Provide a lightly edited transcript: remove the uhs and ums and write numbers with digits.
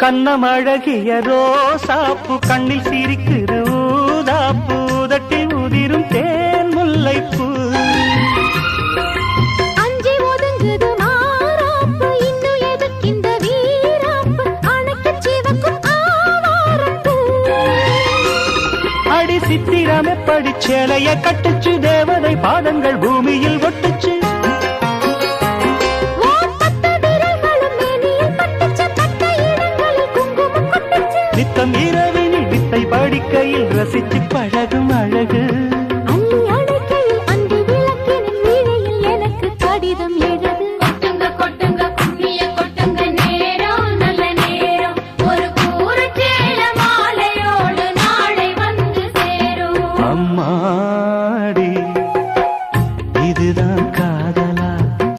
கண்ணம் அழகிய ரோசாப்பு கண்ணில் சிரிக்குது ஊதாப்பு உதட்டில் உதிரும் தேன் முல்லைப்பூ அஞ்சி ஒதுங்குது மாறாப்பு இன்னும் எதுக்கிந்த வீராப்பு அணைக்கு சிவக்கும் ஆவாரப்பூ அடி சித்திரமே படிச்சேலைய கட்டுச்சு தேவதை பாதங்கள் பூமியில் ஒட்டுச்சு நித்தம் இரவினில் வித்தை படிக்கையில் ரசிச்சு பழகும்